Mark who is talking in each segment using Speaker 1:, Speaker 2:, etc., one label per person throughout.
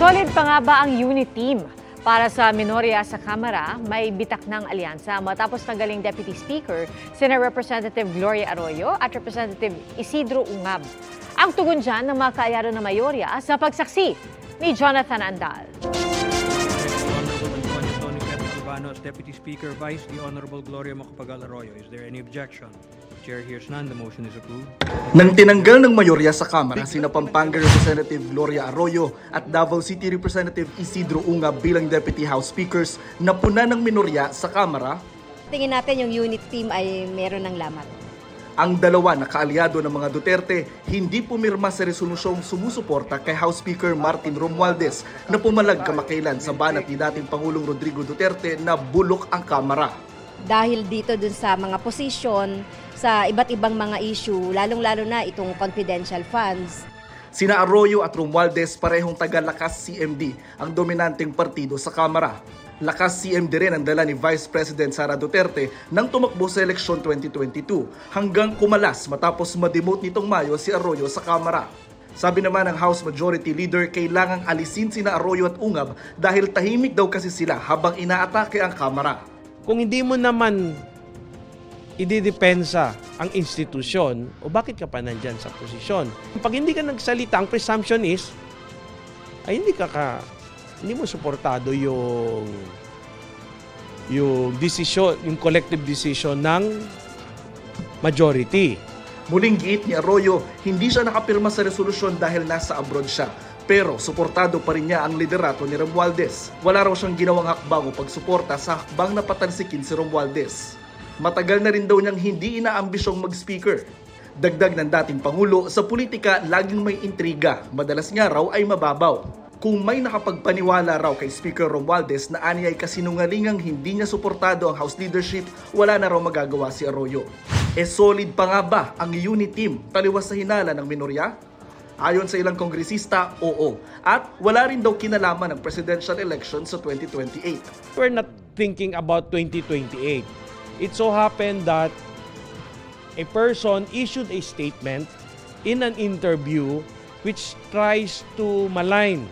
Speaker 1: Solid pa nga ba ang unit team para sa minorya sa Kamara? May bitak ng alyansa matapos tanggaling Deputy Speaker sina Representative Gloria Arroyo at Representative Isidro Ungab. Ang tugon dyan ng mga kaayado na mayorya sa pagsaksi ni Jonathan Andal.
Speaker 2: As Deputy Speaker, Vice the Honorable Gloria Macapagal Arroyo. Is there any objection? Chair hears none. The motion is approved.
Speaker 3: Nang tinanggal ng mayorya sa Kamara sina Pampanga Representative Gloria Arroyo at Davao City Representative Isidro Ungab bilang Deputy House Speakers, napuna ng minorya sa Kamara.
Speaker 4: Tingin natin yung unit team ay meron ng lamat.
Speaker 3: Ang dalawa na kaalyado ng mga Duterte hindi pumirma sa resolusyong sumusuporta kay House Speaker Martin Romualdez na pumalag kamakailan sa banat ni dating Pangulong Rodrigo Duterte na bulok ang Kamara.
Speaker 4: Dahil dito dun sa mga posisyon, sa iba't ibang mga issue, lalong-lalo na itong confidential funds.
Speaker 3: Sina Arroyo at Romualdez parehong taga-Lakas CMD, ang dominanteng partido sa Kamara. Lakas CMD rin ang dala ni Vice President Sara Duterte nang tumakbo sa eleksyon 2022 hanggang kumalas matapos ma-demote nitong Mayo si Arroyo sa Kamara. Sabi naman ng House Majority Leader, kailangang alisin sina Arroyo at Ungab dahil tahimik daw kasi sila habang inaatake ang Kamara.
Speaker 5: Kung hindi mo naman ididepensa ang institusyon, o bakit ka pa nandyan sa posisyon? Pag hindi ka nagsalita, ang presumption is, ay hindi mo suportado yung decision, yung collective decision ng majority.
Speaker 3: Muling giit ni Arroyo, hindi siya nakapirma sa resolusyon dahil nasa abroad siya. Pero suportado pa rin niya ang liderato ni Romualdez. Wala raw siyang ginawang hakbang o pagsuporta sa hakbang na patansikin si Romualdez. Matagal na rin daw niyang hindi inaambisyong mag-speaker. Dagdag ng dating Pangulo, sa politika laging may intriga, madalas nga raw ay mababaw. Kung may nakapagpaniwala raw kay Speaker Romualdez na ani ay kasinungalingang hindi niya suportado ang House leadership, wala na raw magagawa si Arroyo. Solid pa nga ba ang unit team taliwas sa hinala ng minorya? Ayon sa ilang kongresista, oo. At wala rin daw kinalaman ng presidential election sa 2028.
Speaker 5: We're not thinking about 2028. It so happened that a person issued a statement in an interview which tries to malign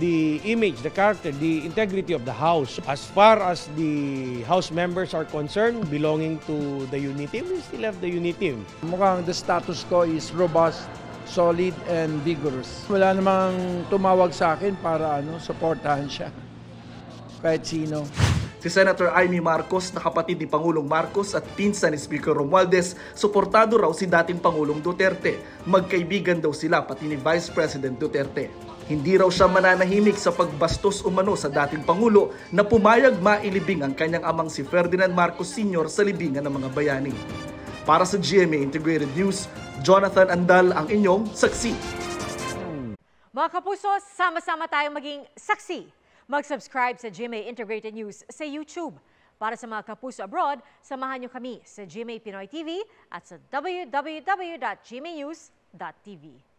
Speaker 5: the image, the character, the integrity of the House. As far as the House members are concerned, belonging to the unit team, we still have the unit team.
Speaker 6: Mukhang the status quo is robust, solid, and vigorous. Wala namang tumawag sa akin para supportahan siya. Kahit sino.
Speaker 3: Si Senator Amy Marcos na kapatid ni Pangulong Marcos at pinsan ni Speaker Romualdez, suportado raw si dating Pangulong Duterte. Magkaibigan daw sila pati ni Vice President Duterte. Hindi raw siya mananahimik sa pagbastos umano sa dating Pangulo na pumayag mailibing ang kanyang amang si Ferdinand Marcos Sr. sa libingan ng mga bayani. Para sa GMA Integrated News, Jonathan Andal ang inyong saksi.
Speaker 1: Mga kapuso, sama-sama tayong maging saksi. Mag-subscribe sa GMA Integrated News sa YouTube. Para sa mga kapuso abroad, samahan niyo kami sa GMA Pinoy TV at sa www.gmanews.tv.